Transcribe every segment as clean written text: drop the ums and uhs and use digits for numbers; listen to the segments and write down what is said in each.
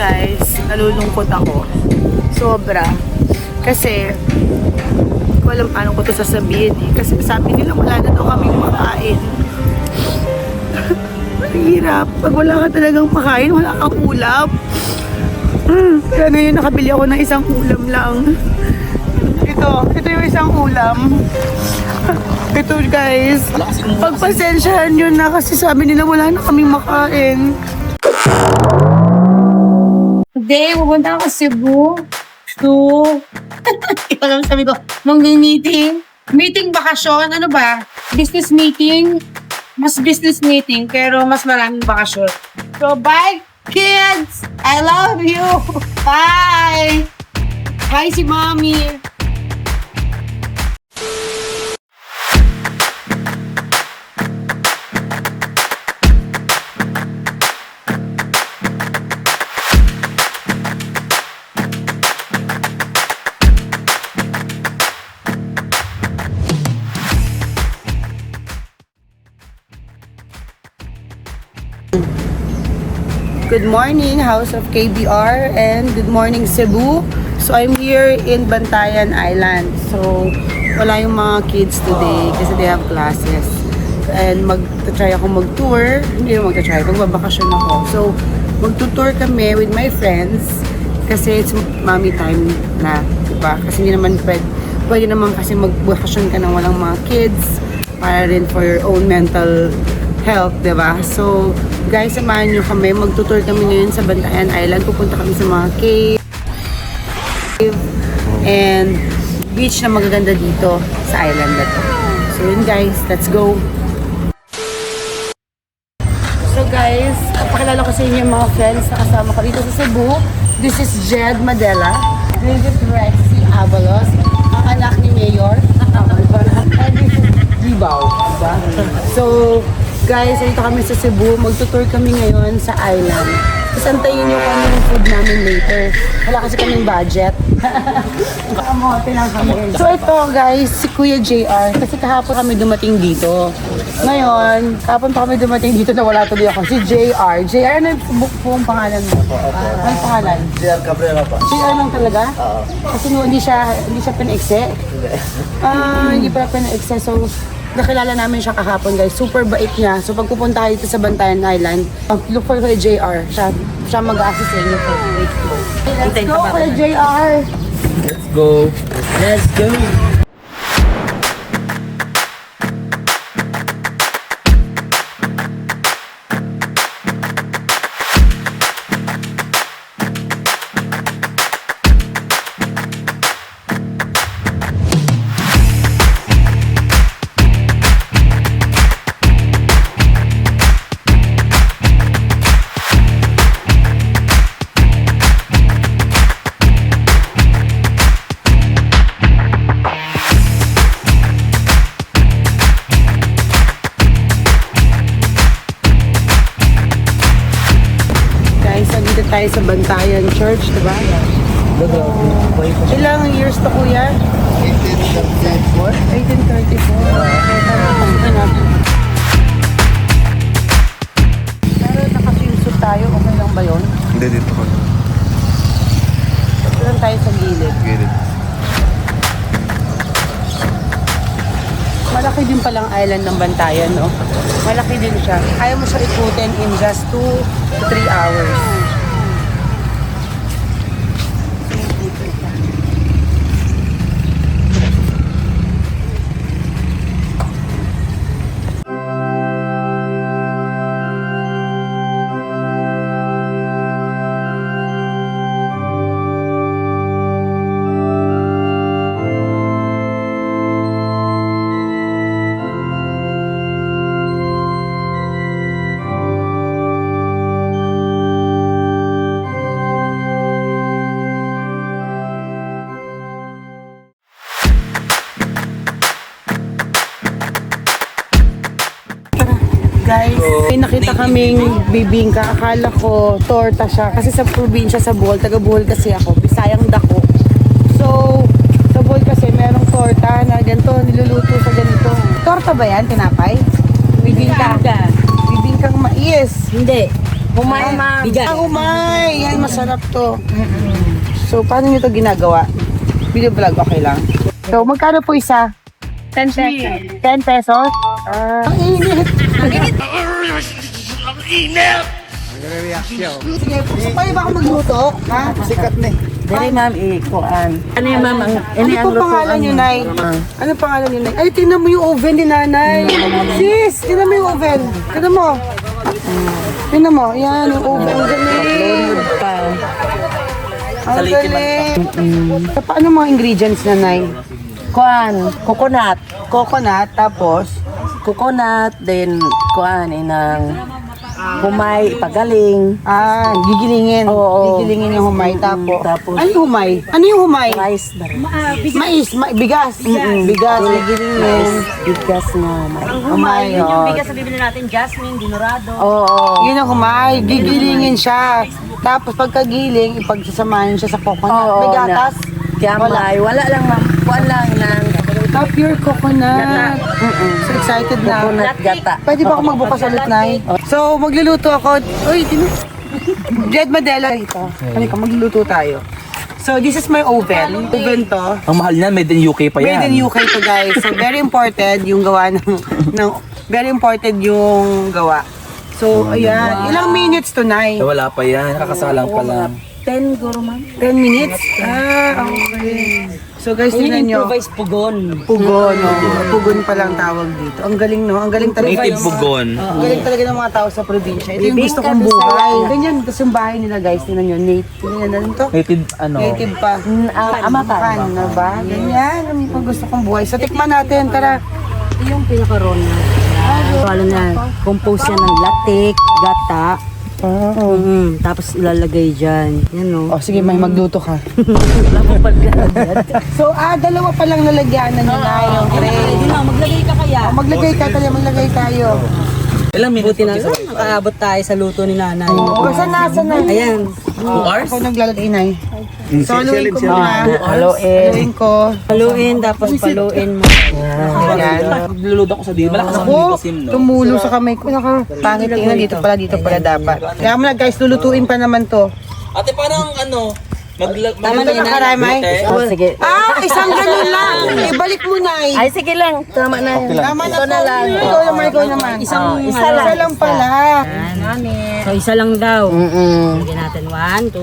guys, nalulungkot ako. Sobra. Kasi, hindi ko alam paano ko ito sasabihin eh. Kasi sabi nila wala na daw kaming makain. Mahirap. Pag wala ka talagang makain, wala kang ulam. Kaya ngayon nakabili ako ng isang ulam lang. Ito yung isang ulam. Ito guys, pagpasensyahan nyo na kasi sabi nila wala na kaming makain. Today, pupunta ako sa Cebu. Ito lang sabi ko, mag-meeting. Meeting bakasyon, ano ba? Business meeting. Mas business meeting, pero mas maraming bakasyon. So, bye, kids! I love you! Bye! Bye si Mommy! Good morning, House of KBR, and good morning, Cebu. So, I'm here in Bantayan Island. So, wala yung mga kids today kasi they have classes. And mag-try ako mag-tour. Hindi yung mag-try, magbabakasyon ako. So, mag-tour kami with my friends kasi it's mommy time na, diba? Kasi hindi naman pwede naman kasi magbakasyon ka ng walang mga kids para rin for your own mental health, diba? So, guys, samahan nyo kami. Magtutour kami ngayon sa Bantayan Island. Pupunta kami sa mga cave and beach na magaganda dito sa island na to. So, yun guys, let's go! So guys, pakilala ko sa inyo yung mga friends na kasama ko dito sa Cebu. This is Jed Madela. This is Rexy Avalos, ang anak ni Mayor. And this is Gibaw. Diba? So, guys, dito kami sa Cebu. Magtutour kami ngayon sa island. Tapos antayin nyo kami yung food namin later. Wala kasi kaming budget. Kamote lang kami. So ito guys, si Kuya JR. Kasi kahapon kami dumating dito. Ngayon, kahapon pa kami dumating dito na wala tuloy ako. Si JR. JR, ano yung pangalan mo? Ano pangalan? JR Cabrera pa. JR lang talaga? Kasi hindi siya pina-exe? Hindi pala pina-exe. So, nakilala namin siya kahapon guys. Super bait niya. So pag pupunta kayo dito sa Bantayan Island, look for kay JR. Siya mag-assist sa inyo po. Let's go kay JR! Let's go. Let's go. Dito tayo sa Bantayan Church, diba? Ilang years to kuya? 1834. 1834. Pero naka-swimsuit tayo, okay lang ba yun? Hindi dito ko. Dito lang tayo sa gilid. Gilid. Malaki din palang island ng Bantayan, no? Malaki din siya. Kaya mo siya ikutin in just 2 to 3 hours. Guys, may nakita kaming bibingka. Akala ko torta siya. Kasi sa probinsya, sa Bohol, taga Bohol kasi ako. Bisayang dako. So, sa Bohol kasi merong torta na ganito, niluluto sa ganito. Torta ba yan? Tinapay? Bibingka. Bibingkang mais. Hindi. Humay, ma'am. Ah, humay. Yan, masarap to. So, paano nyo to ginagawa? Video vlog, okay lang. So, magkano po isa? 10 pesos. 10 pesos? Ang init. Sige, so pwede ba ako magluto? Ha? Sikat na eh. Dali, ma'am, ikuan. Ano yung ma'am? Ano po pangalan niyo, Nay? Ano pangalan niyo, Nay? Ay, tingnan mo yung oven ni Nanay. Sis, tingnan mo yung oven. Tingnan mo. Tingnan mo. Yan, yung oven. Ang galing. Ang galing. Paano mga ingredients na, Nay? Kuan, coconut. Coconut, tapos Coconut, then kuan, inang humay, pagaling. gigilingin. Oo. Gigilingin yung humay. Tapos, Tapos- ano yung humay? Ano yung humay? Rice ba rin? Mais, bigas. Bigas, gigilingin. Bigas na humay. Humay, oh. sa bibili natin, jasmine, dinurado. Oo. Yun ang humay. Gigilingin siya. Tapos pagkagiling, ipagsasamahin siya sa coconut. Oo, May gatas. Kiamay. Wala lang, ma'am. Kuan lang ng Pure coconut. So excited na. coconut gata. Pwede ba ako magbukas ulit, Nay? So, magluluto ako. Uy, Jed Madela ito. Halika, magluluto tayo. So, this is my oven. Oven to. Ang mahal niyan, made in UK pa yan. Made in UK to, guys. So, very important yung gawa very important yung gawa. So, ayan. Ilang minutes to, Nay? Wala pa yan, kakasalang pa lang. 10 guro, ma'am. 10 minutes? Okay. So, guys, tingnan nyo. pugon. Pugon, no? Pugon pa lang tawag dito. Ang galing, no? Ang galing talaga. Native bugon. Ang galing talaga ng mga tao sa probinsya. Ito yung gusto kong buhay. Ganyan, kasi yung bahay nila, guys. Tingnan nyo. Native to? Native, ano? Native pa. Amakan. Pan na ba? Ganyan. Ang gusto kong buhay. So, tikman natin. Tara. Yung pinakaroon na. Ano na, compose yan ng latik, gata. Tapos ilalagay dyan. Yan o. Oh, sige, may magluto ka. Lapapad ka na dyan. So, dalawa pa lang nalagyanan nyo na yung tray. Hindi na, maglagay ka kaya. Maglagay ka tayo, maglagay tayo. Ilang minutes Buti na lang, nakaabot tayo sa luto ni nanay. Basta nasa na. Ayan. 2 hours? Ako naglalagay, Nay. So, haluin ko muna. Haluin. Haluin ko. Haluin, tapos paluin mo. Ayan. Magluluto ako sa dito. Malakas ang Ako, kasi, no? tumulo sa kamay ko. Pangit tingnan, dito pala dapat. Kaya mo na, guys, lulutuin pa naman to. Ate, parang ano? Tama na nakaramay. Oh, sige. Isang ganun lang. Ibalik mo, Nay. Ay, sige lang. Tama na. Tama na Ito na to. lang. Ikaw naman. Isa Isa lang pala. So, isa lang daw. Lagyan natin 1, 2.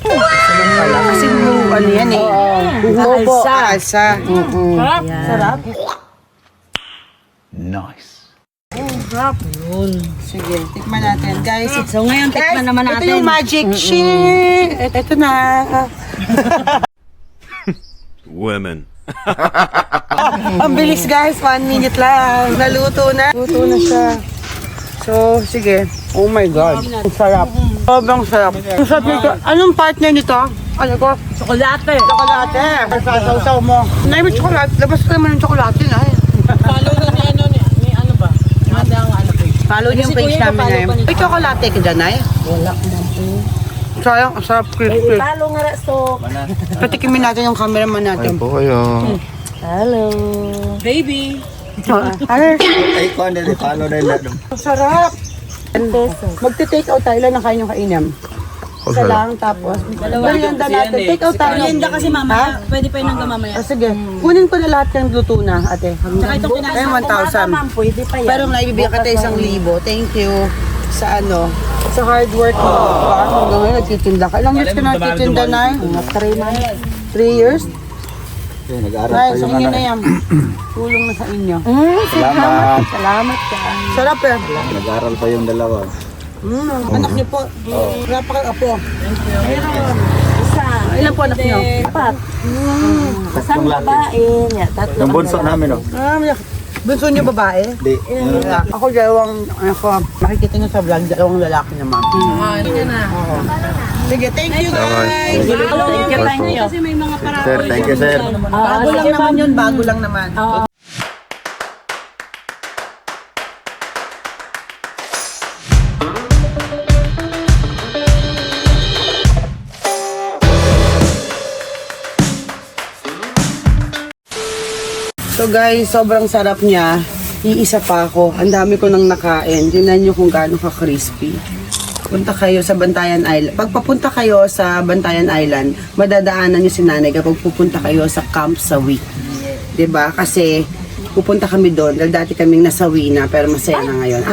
Kasi mo, ano yan eh. Bubo. Alsa. Sarap. Yun. Sige, tikman natin. Guys, So, ngayon, tikman naman ito natin. yung magic shit. Ito na. Women. Ang bilis, guys. 1 minute lang. Naluto na. Luto na siya. So, sige. Oh my God. Ang sarap. Sobrang sarap. Ang sarap nito. Anong partner nito? Ano ko? Chocolate. Chocolate. Sasaw mo. Nay, may chocolate. Labas ko naman ng chocolate na. Follow niyo yung page namin na yun. May chocolate ka dyan, Nay? Wala naman po. Sayang, ang sarap crispy. Talo nga ra, so. Patikimin natin yung cameraman natin. Po kayo. Hello. Baby. Ano? Ay, ko na rin. Follow na lang. Ang sarap. 10 pesos. Magte-take out tayo. Ilan ang kaya nyo kainam? Isa lang, tapos merienda natin. Take out tayo. Merienda kasi mamaya. Pwede pa yun hanggang mamaya. Sige, kunin ko na lahat ng luto na, ate. Tsaka itong Ayun, 1,000. Ma'am, pwede pa yan. Pero naibibigyan ka tayo 1,000. Thank you sa sa hard work mo. Hanggang ngayon, nagtitinda ka. Ilang years ka na nagtitinda na? 3 months. 3 years? Nag-aaral Ay, sa inyo na yan. Tulong na sa inyo. Salamat. Salamat ka. Sarap eh. Nag-aaral pa yung dalawa. Anak niyo po. Wala pa kayo apo. Isa. Ilan po anak niyo? 4. Kasang babae. Yan, tatlo. Yung bunso namin, oh. Bunso niyo babae? Di. Ako dalawang, nakikita niyo sa vlog, dalawang lalaki naman. Sige, thank you guys! Thank you. Kasi may mga para. Sir, thank you, sir. Bago lang naman yun, bago lang naman. So guys, sobrang sarap niya. Iisa pa ako. Ang dami ko nang nakain. Tingnan nyo kung gaano ka-crispy. punta kayo sa Bantayan Island. Pag papunta kayo sa Bantayan Island, madadaanan nyo si nanay kapag pupunta kayo sa Camp Sawi. 'Di ba? Kasi pupunta kami doon dahil dati kaming nasawi na pero masaya na ngayon.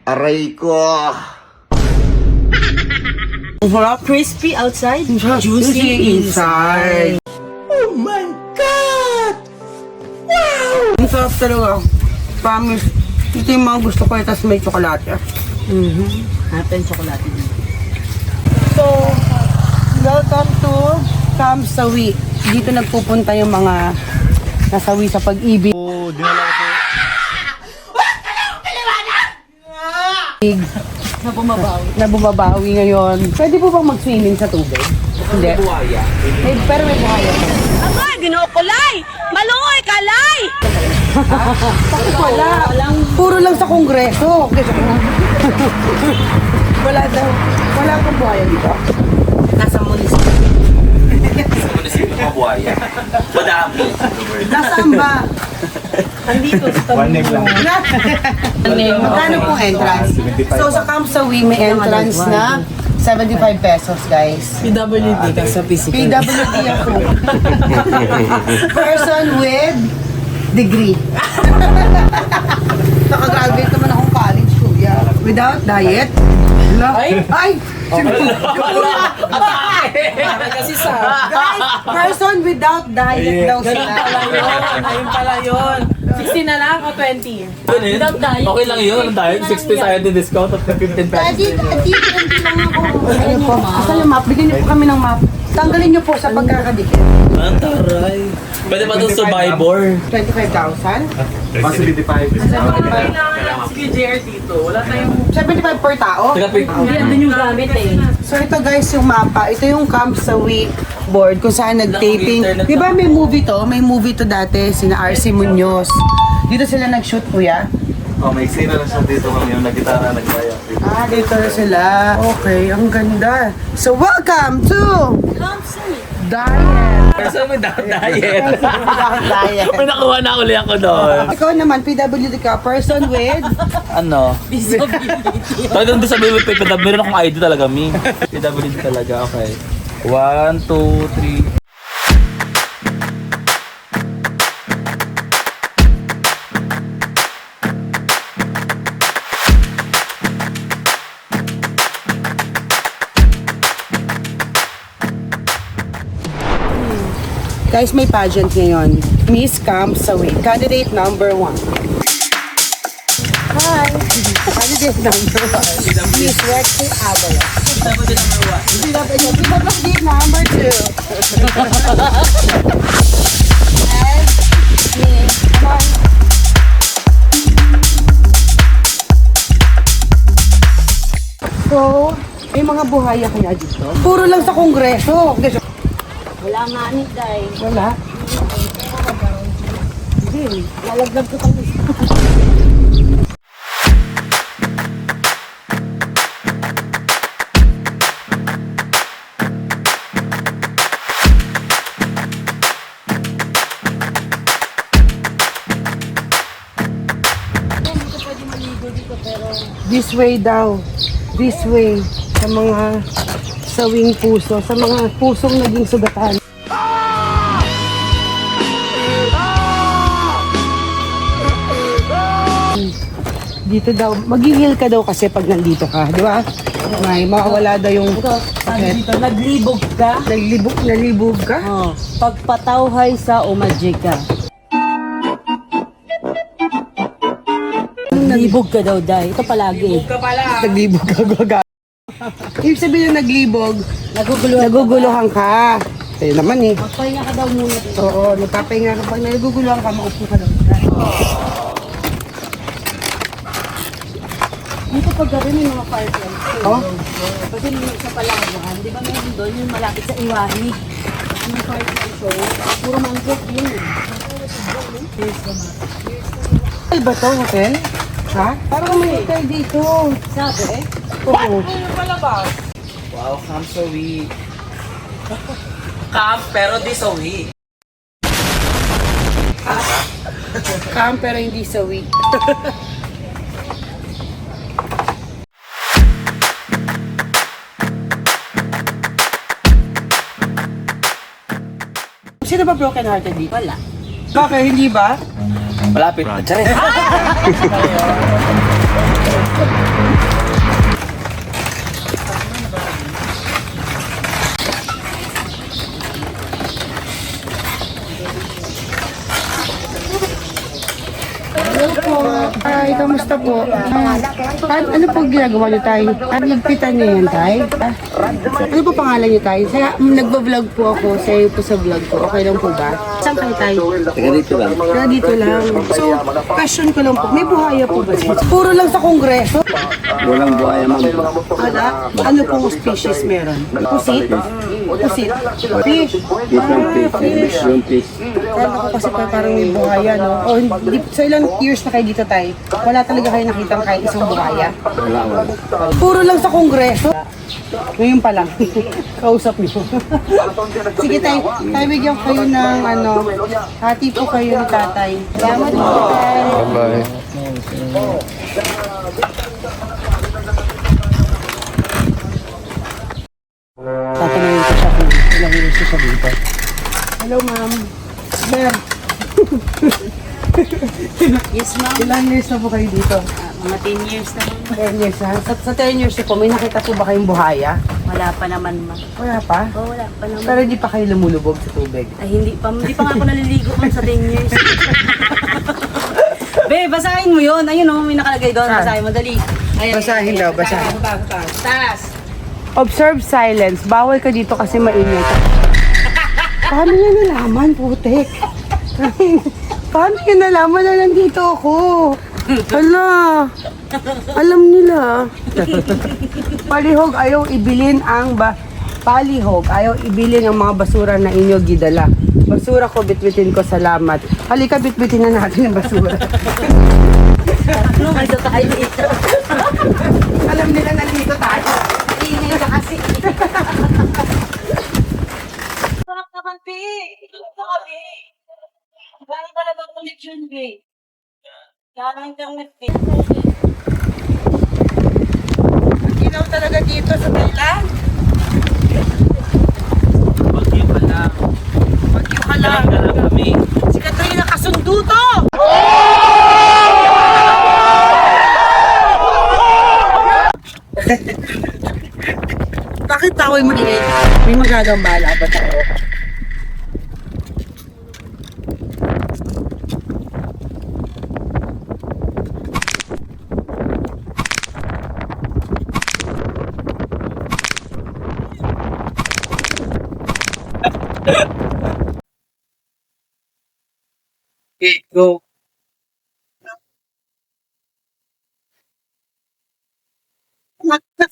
Aray ko! Crispy outside, Juicy inside. Oh my God! Wow! Ang sarap talaga. Promise. Ito yung mga gusto ko, tapos may tsokolate. Happen chocolate. So, welcome to Camp Sawi. Dito nagpupunta yung mga nasawi sa pag-ibig. Na bumabawi ngayon. Pwede po bang mag-swimming sa tubig? Hindi. Pero may buhaya. Ay, ginukulay! Maluoy, kalay! Wala. Puro lang sa kongreso. Wala daw. Wala akong buhaya dito. Nasa munisipyo. Madami. Nasaan ba? Andito sa tabi. One name lang. Magkano pong entrance? So sa Camp Sawi may entrance na 75 pesos, guys. PWD ka sa PCK. PWD ako. Person with degree. Nakagraduate naman akong college, kuya. Without diet. Ay! Kasi sa... Guys, person without diet daw sila. Ayun pala yun. 16 na lang o 20? Without diet. Okay lang yun. Ang diet. 60 tayo din discount at 15 pesos. Daddy, lang ako. Ano po? Asan yung map? Bigyan niyo po kami ng map. Tanggalin niyo po sa pagkakadikit. Ang taray. Pwede pa itong survivor. 25,000? Mas 75. Sige, JR dito. Wala tayong... 75 per tao? Hindi, andun yung gamit eh. So ito guys, yung mapa. Ito yung Camp Sawi board kung saan nag-taping. Di ba may movie to? May movie to dati, sina RC Munoz. Dito sila nag-shoot, kuya. Oh, may sino lang siya dito yung nagitara, nagbayak. Ah, dito na sila. Okay, ang ganda. So welcome to Diet. Person without diet. Diet. May nakuha na uli ako doon. Ikaw naman, PWD ka, person with Ano? Talagang doon sabihin mo, meron akong ID talaga, me. PWD talaga, okay. 1, 2, 3. Guys, may pageant ngayon. Miss Camp Sawi. Candidate number 1. Hi! Candidate number 1. Miss Rexy Avila. Candidate number 2. And Miss Mon. So, may mga buhaya kaya dito? Puro lang sa kongreso. Wala nga ni Day. Wala. Hindi. Lalaglag ko kami. This way daw. This way. Sa mga sawing puso. Sa mga pusong naging sugatan. Dito daw, maghihil ka daw kasi pag nandito ka, di ba? May mawawala daw yung Dito, naglibog ka. nalibog ka. Oh, pagpatawhay sa umajika. Naglibog ka daw, Day. Ito palagi. Naglibog ka, gaga. Ibig sabihin na naglibog, naguguluhan ka. Kaya naman eh. Magpahinga ka daw muna. Oo, nagpapahinga ka. Pag naguguluhan ka, maupo ka daw. Dito pag gabi may mga fireplace. Oh? Kasi nung sa Palawan, di ba meron doon yung malapit sa Iwahi? Yung fireplace show, puro manggok yun. Hotel ba to, hotel? Ha? Parang may hotel dito. Sabi? Oo. Wow, Camp Sawi. Camp, pero di Sawi. Camp pero hindi sawi. Sino ba broken hearted dito? Wala. Bakit? Hindi ba? Malapit. Charis. Ay, kamusta po? Ano po ginagawa niyo tayo? Nagpitan niyo yan tayo? Ano po pangalan niyo tayo? Nagbablog po ako sa iyo po sa vlog ko. Okay lang po ba? Saan kayo tayo? Taga dito lang. So, question ko lang po. May buhaya po ba? Puro lang sa kongreso? Walang buhaya, ma'am. Wala? Ano pong species meron? Pusit? Pusit? Fish? Different fish. Yung fish. Kala ko kasi parang may buhaya, no? O, hindi, sa ilang years na kayo dito tayo, wala talaga kayo nakitang kahit isang buhaya? Wala. Puro lang sa kongreso? Ngayon pa lang. Kausap niyo. Sige tayo, bigyan kayo ng ano, hati po kayo ni tatay. Salamat po tayo. Bye-bye. Tatanungin ko siya kung ilang years siya dito. Hello, ma'am. Sir. Yes, ma'am. Ilang years na po kayo dito? Mga 10 years na. 10 years na. Sa 10 years po, may nakita po ba kayong buhaya? Wala pa naman, ma'am. Wala pa? Oh, wala pa naman. Pero hindi pa kayo lumulubog sa tubig. Ay, hindi pa nga ako naliligo ma'am sa 10 years. Be, basahin mo yun. Ayun oh, may nakalagay doon. Basahin mo, dali. Ayan, Basahin daw, basahin. Taas. Observe silence. Bawal ka dito kasi mainit. Paano niya nalaman, putek? Paano niya nalaman na nandito ako? Hala, alam nila. Palihog, ayaw ibilin ang palihog, ayaw ibilin ang mga basura na inyo gidala. Basura ko, bitbitin ko, salamat. Halika, bitbitin na natin ang basura. Ano, may tayo dito. Alam nila nandito tayo. Ingay ka kasi. Sarap naman, Pi. Sarap na kami. Gano'n talaga connection, Pi. Gano'n internet, Pi. Ginaw talaga dito sa Thailand. Bagyo pa lang. Bagyo ka lang. Dalag kami. Si Katrina kasundo to! Bakit tako'y mag-iit? May magagambala ba tayo? Okay, go.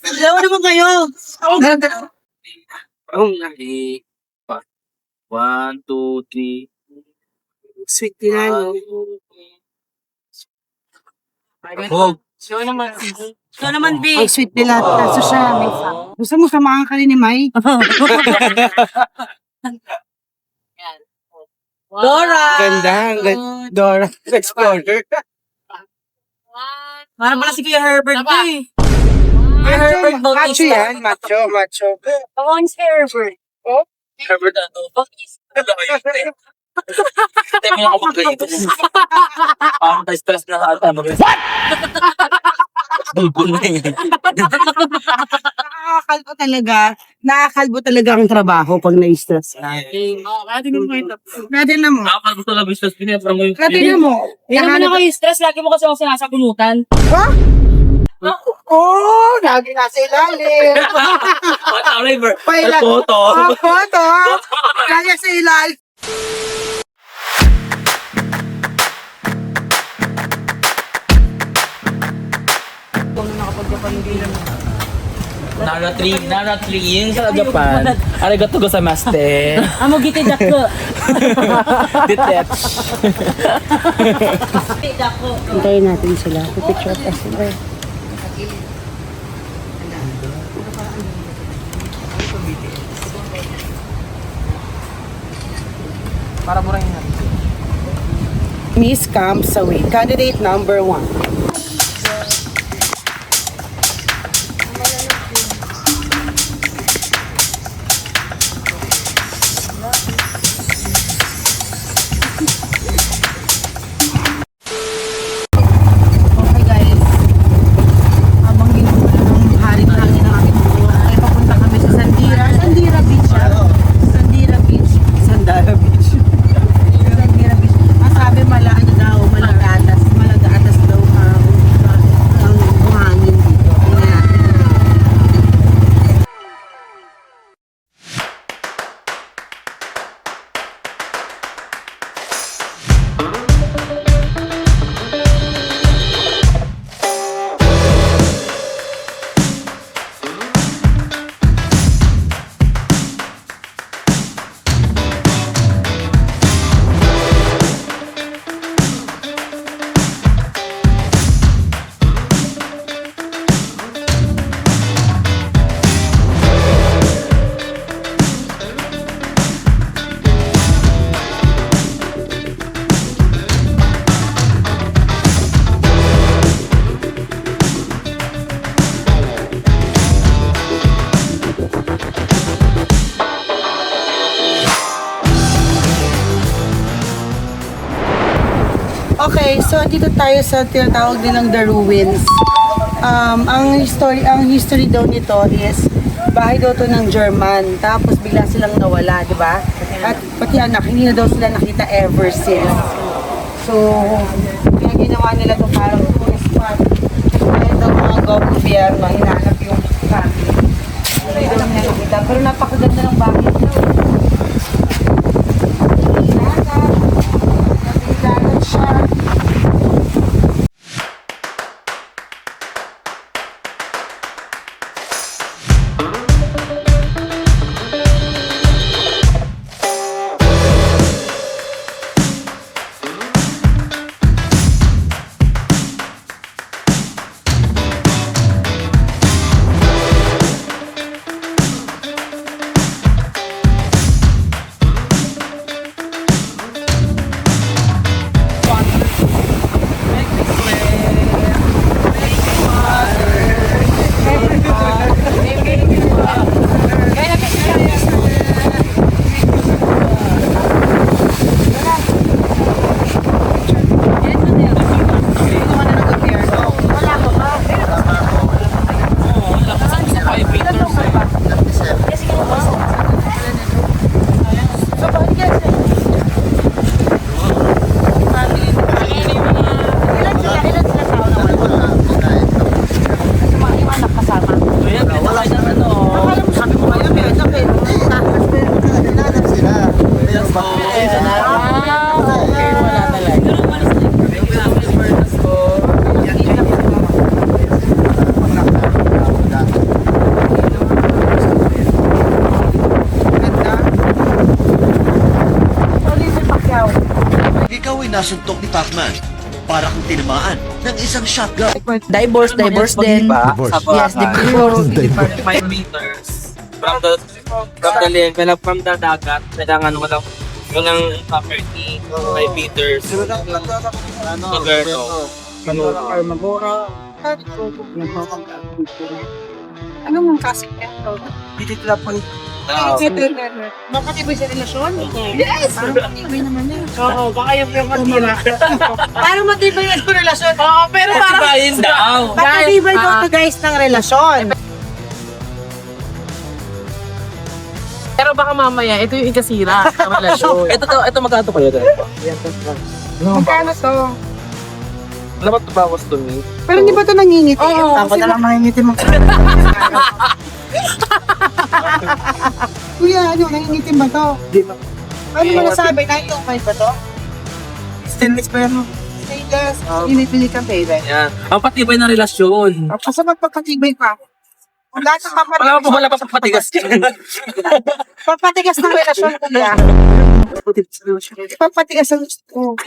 Dalawa naman kayo! Oh, lagi. 1, 2, 3. Sweet nila, no? Oh, Ikaw naman, Pi. Ang sweet nila. Kaso siya, may gusto mo samahan ka rin ni Mai? Dora! Ganda. Dora. Explorer. Parang pala si Kuya Herbert, Pi. Kuya Herbert Macho Bautista. yan. Macho. Ako ang si Herbert. Herbert Ato. Bautista. Tayo mo na ako mag-ganito. Parang tayo stress na ata. What? Bulbul na yun. Nakakalbo talaga ang trabaho pag na-stress na. Natin na mo. Nakakal gusto na business. Pinipra mo yung... Natin na mo. Hindi naman ako yung stress. Lagi mo kasi ako sinasabunutan. Oh, lagi nasa ilalim. What a labor. Paila. Photo. Ang photo. Lagi sa ilalim. Nara 3 yung sa Japan. Arigato gozaimasu. Amo gitid ako. Ditet. Gitid ako. Hintayin natin sila. Picture us sila. Para murahin natin. Miss Camps Away. Candidate number 1. Okay, so dito tayo sa tinatawag nilang The Ruins. Ang history daw nito is bahay daw to ng German. Tapos bigla silang nawala, di ba? At pati anak, hindi na daw sila nakita ever since. So, kaya ginawa nila to parang tourist spot. Kaya daw mga gobyerno, hinahanap yung family. Hindi daw nila nakita. Pero napakaganda ng bahay nila. Dagat siya. Ikaw ay nasuntok ni Pacman para kung tinamaan ng isang shotgun. Divorce din. Yes, divorce. 5 meters from the level from the dagat. Kailangan walang property 5 meters. Ano mong kasi ito? Dito lang po. Mapatibay sa relasyon? Yes! Mapatibay naman yan. Oo, baka yung matira. Parang matibay yung relasyon. Oo, pero parang... Patibayin daw. Matibay daw to guys ng relasyon. Pero baka mamaya, ito yung ikasira ng relasyon. Ito magkano kayo dahil? Magkano to? Alam mo ito bawas to me? Pero hindi ba ito nangingiti? Oo, Ako na lang makingiti mo. Kuya, ano, nangingitim ba to? Di ba? Ano mo nasabi? 925 ba to? Stainless pa yan. Stainless. Pinipili ka, baby. Yan. Ang patibay ng relasyon. Kasi magpapatibay ka. Wala kang papatigas. Wala pa patigas yan. Papatigas ng relasyon, kuya. Papatigas ang gusto ko.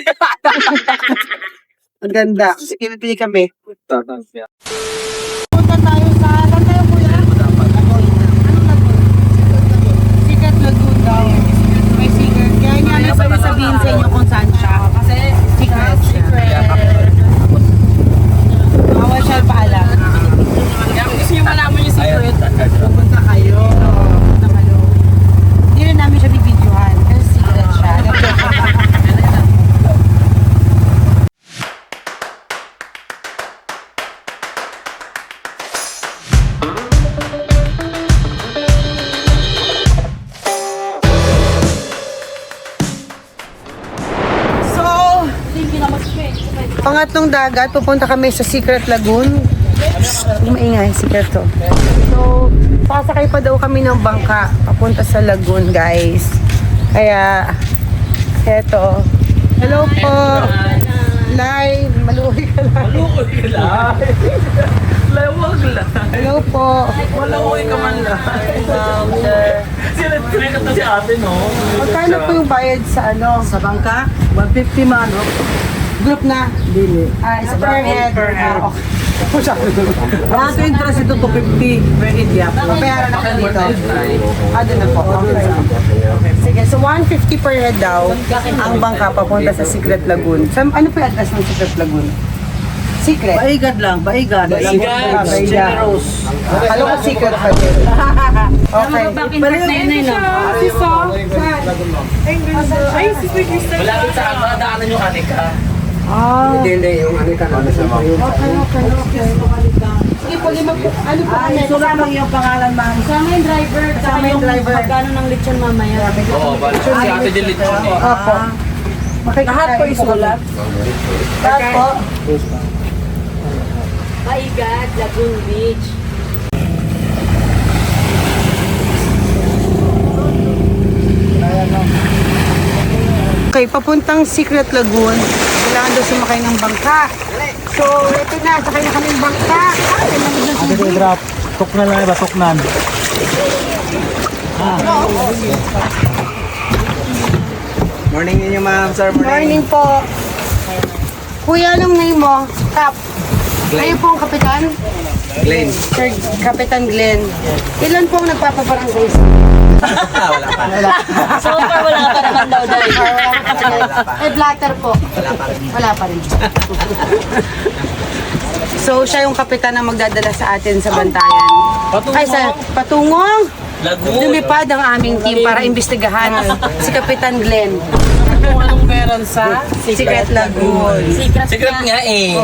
Ang ganda. Sige, pinipili kami. Punta tayo sa... Saan tayo, kuya? Sikat Lagoon daw. May secret. Kaya niya na pwede sabihin sa inyo kung saan siya. Kasi secret. Bawal siya paalam. Gusto nyo malaman yung secret? Pupunta kayo. Pupunta kayo. Hindi rin namin siya bibidyohan. Kasi secret siya. So, pangatlong dagat, pupunta kami sa Secret Lagoon. Maingay, secret to. So, sasakay pa daw kami ng bangka papunta sa lagoon, guys. Kaya, eto. Hello po. Lai, maluhi ka lang. Malukoy lang. Lawag lang. Hello po. Malukoy ka man lang. Sinat to si ate, no? Magkano po yung bayad sa ano? Sa bangka? 150 man. Group na? Dili. Sa per head. Wala ito interest ito, 250 per head yan. Mabayaran na kayo dito. Doon na po. Sige, so 150 per head daw ang bangka papunta sa Secret Lagoon. Ano po yung address ng Secret Lagoon? Secret? Baigad lang, baigad. Baigad. Alam ko secret pa din. Okay. Wala rin sa daanan yung anika. Hindi, yung ano ka naman sa mga. Okay. Sige po, lima po. Ano po kami? Kasama yung pangalan, ma'am. Kasama yung driver. Kasama yung driver. Magkano ng lechon mamaya? Oo, balik si Ate Del Lechon eh. Opo. Lahat po isulat. Lahat po. Maigat, Lagoon Beach. Okay, papuntang Secret Lagoon. Kailangan daw sumakay ng bangka. So, ito na, sakay na kami ng bangka. Drop. Tok na lang ba? Toknan. Morning ninyo ma'am, sir. Morning po. Kuya, anong name mo? Kap. Kayo po ang kapitan? Glenn. Sir, Kapitan Glenn. Ilan po ang nagpapabarangay? So far, wala pa naman daw dahil. Eh, blatter po. Wala pa rin. So, siya yung kapitan na magdadala sa atin sa bantayan. Patungong. Ay, sa patungong. Lagoon. Lumipad ang aming team para imbestigahan si Kapitan Glenn. Kung anong meron sa Secret Lagoon. Secret nga eh.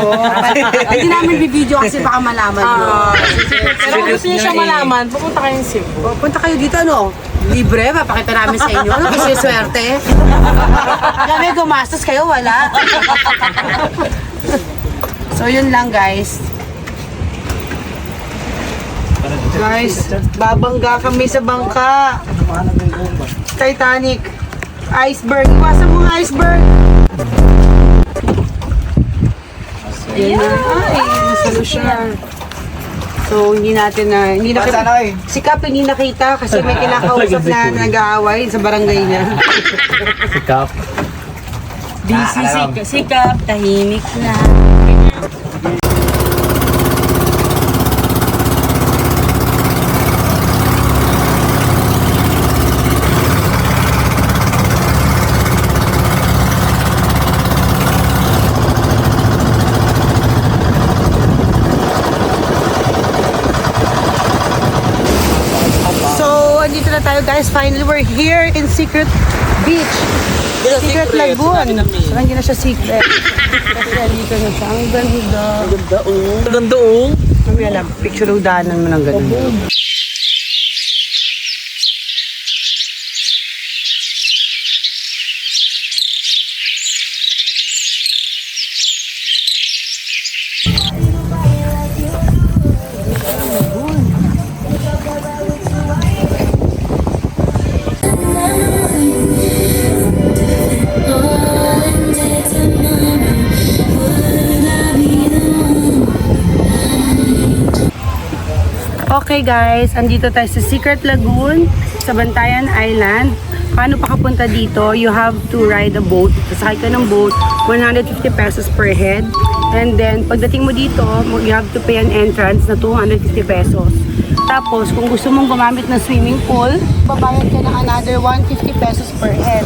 Hindi namin bibideo kasi baka malaman nyo. Pero kung gusto niyo siya malaman, pupunta kayo ng Cebu. Punta kayo dito, ano? Libre, papakita namin sa inyo. Ano kasi swerte? Kami gumastos kayo, wala. So, yun lang, guys. Guys, babangga kami sa bangka. Titanic. Iceberg. Iwasan mo ang iceberg. Ayan na. Ay, nasalo siya. So, hindi natin na... Hindi nakita, si Kap hindi nakita kasi may kinakausap na nag-aaway sa barangay niya. Sikap. Busy sikap, tahimik na. So, andito na tayo guys. Finally, we're here in Secret Beach. Secret Lagoon. So, hindi na siya secret. Kasi andito na siya. Ang ganda. Ang ganda oh. Mamaya lang, picture udanan mo ng ganun. Okay guys, andito tayo sa Secret Lagoon sa Bantayan Island. Paano pakapunta dito? You have to ride a boat. Sasakay ka ng boat, 150 pesos per head. And then, pagdating mo dito, you have to pay an entrance na 250 pesos. Tapos, kung gusto mong gumamit ng swimming pool, babayad ka ng another 150 pesos per head.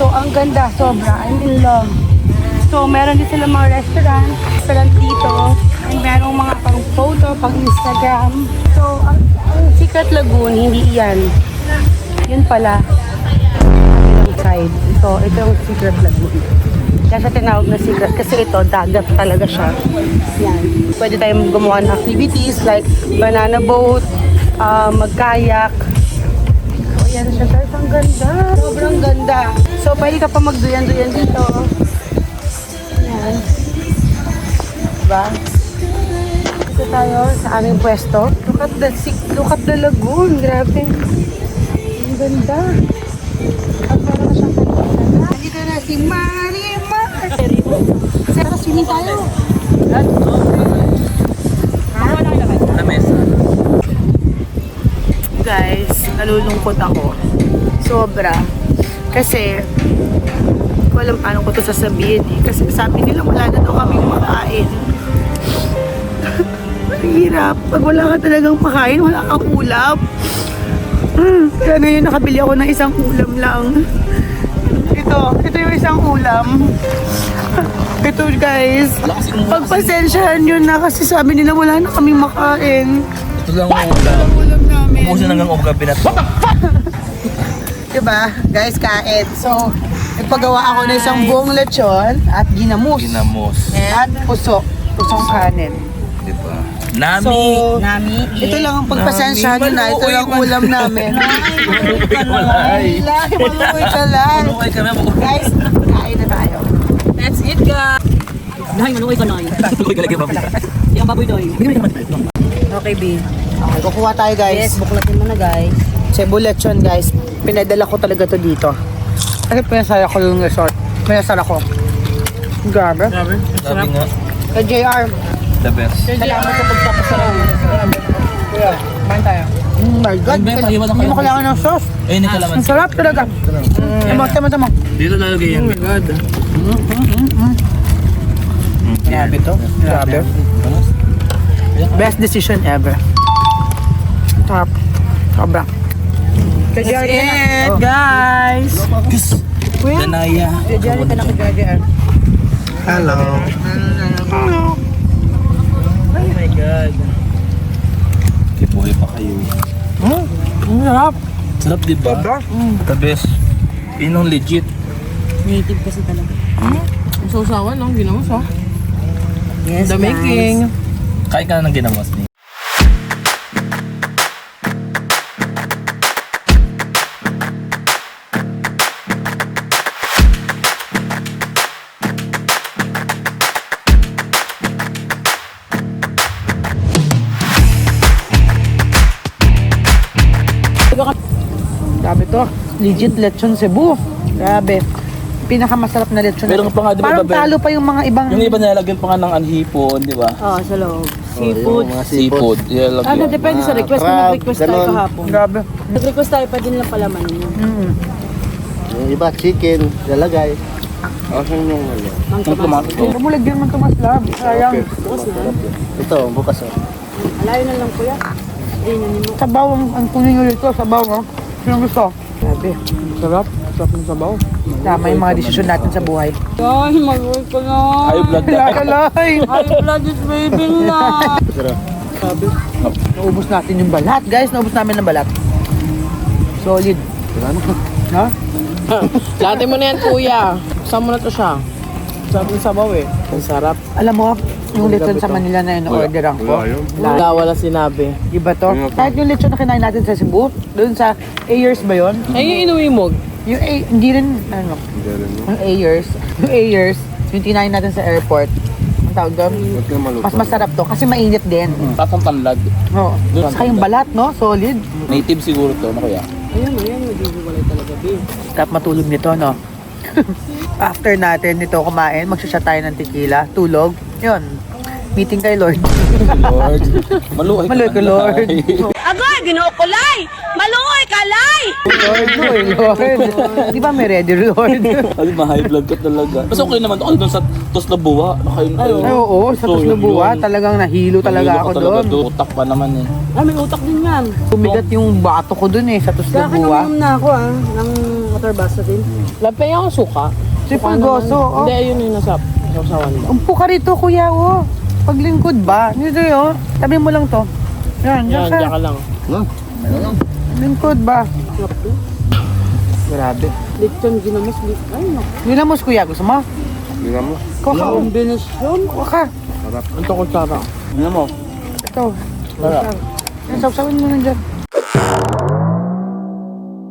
So, ang ganda, sobra. I'm in love. So, meron din sila mga restaurant dito. And merong mga pang photo, pang Instagram. So, ang Secret Lagoon, hindi yan. Yun pala. Kabilang side. Ito yung Secret Lagoon. Kaya siya tinawag na secret kasi ito, dagat talaga siya. Yan. Pwede tayong gumawa ng activities like banana boat, mag-kayak. So, yan siya guys. Ang ganda. Sobrang ganda. So, pwede ka pa magduyan-duyan dito. Yan. Diba? Dito tayo sa aming pwesto. Look at the lagoon. Grabe. Ang ganda. At meron na siyang kanina. Nandito na si Marimar. Sara, swimming tayo. Na mesa. Guys, nalulungkot ako. Sobra. Kasi, hindi ko alam paano ko ito sasabihin eh. Kasi sabi nila wala na daw kaming makain. Ang hirap. Pag wala ka talagang makain, wala kang ulam. Kaya ngayon nakabili ako ng isang ulam lang. Ito yung isang ulam. Ito guys. Pagpasensyahan yun na kasi sabi nila wala na kaming makain. Ito lang ang ulam. Ulam namin. Umusin hanggang gabi na to. Diba? Guys, kain. So, Nagpagawa ako ng isang buong lechon at ginamos. Ginamos. At puso. Pusong kanin. Diba? Nami. So, Nami, ito lang ang pagpasensyahan nyo na. Ito lang ang ulam namin. Ay. Lahi, malukoy ka lang. Malukoy kami. Guys, kain na tayo. That's it, guys. Nahay, manuoy ka na yun. Malukoy ka lagi ba? Yung baboy doy. Okay, B. Okay, kukuha tayo guys. Yes, buklatin mo na, guys. Cebu lechon guys. Pinadala ko talaga to dito. Kasi pinasara ko yung resort. Pinasara ko. Grabe. Sabi nga. Kay JR. The best. Salamat sa pagpapasara. Kuya, kumain tayo. Oh my God. Ay, Ben, iwan ako Hindi mo lang. kailangan ng sauce. Eh, hindi ka laman. Ang sarap talaga. Tama. Dito lalagay yan. Grabe to. Grabe. Best decision ever. Top. Sobra. That's it, guys. Danaya. Jajari ka na kay JR. Hello. Oh my God. Kipuhay pa kayo. Ang sarap. Sarap, diba? The best. Inong legit. Native kasi talaga. Ang sausawan, no? Ginamos, oh. Yes, The making. Kain ka na ng ginamos niya. Grabe to. Legit lechon Cebu. Grabe. Pinakamasarap na lechon. Meron pa nga, di ba, Parang Babel? talo pa yung mga ibang... Yung iba nilalagyan pa nga ng anhipon, di ba? Oo, sa loob. Seafood. Seafood. Ilalagyan. Depende sa request. Kung nag-request tayo kahapon. Grabe. Nag-request tayo, pwede nila palaman yun. Yung iba, chicken, lalagay. Asan yung ano? Mang Ang tomato. tomato. Bumulig din man Tomas Lab. Sayang. Bukas na. Ito, bukas oh. Alayo na lang, kuya. Ayun mo. Sabaw ang kunin nyo dito. Sabaw, no? Sino gusto? Grabe. Sarap. Sarap ng sabaw. Tama yung mga desisyon natin sa buhay. Ay, mag-work ko na. High blood na. Lakalay! Ay, blood is waving na. Sabi. Naubos natin yung balat. Guys, naubos namin ng balat. Solid. Ha? Lati mo na yan, kuya. Saan mo na to siya? Sarap ng sabaw eh. Ang sarap. Alam mo, yung lechon sa Manila na yun, orderan ko. Wala sinabi. Iba to. Kahit yung lechon na kinain natin sa Cebu, doon sa Ayers ba yun? Ay, yung inuwi mo. Yung hindi rin, ano, yung Ayers, yung tinain natin sa airport. Ang tawag doon, mas masarap to kasi mainit din. Tatang tanlad. Oo. Saka yung balat, no? Solid. Native siguro to, ano kaya? Ayun, maghihiwalay talaga, babe. Sarap matulog nito, no? After natin nito kumain, magsashot tayo ng tequila, tulog. Yun. Meeting kay Lord. Lord. Maluhay ka Maluhay ka, na, Lord. Nay. Agoy, ginukulay! Maluoy ka, lay! Lord. Di ba may ready, Lord? Ay, ma-high blood ka talaga. Mas okay naman ako doon sa Toslabuha. Nakain kayo. Ay, oo, sa Toslabuha, talagang nahilo talaga ako doon. Utak pa naman eh. Ah, may utak din yan. Tumigat yung bato ko doon eh, sa Kaya Toslabuha. kinaminom na ako ng water basa din. Lapay ako suka. Si Fulgoso, oh. Hindi, ayun yung nasa sausawan ba? Umpo ka rito, kuya, oh. Paglingkod ba? Dito yun. Tabi mo lang to. Yan, Yan, yan diyan ka ka. lang. Lingkod ba? Grabe. Lechon ginamos. Ay, no. Ginamos, kuya. Gusto mo? Ginamos. Kuha ka. Combination. Kuha ka. Ito ko tsara. Ano mo? Ito. Sarap. Yan, sawsawin mo lang dyan.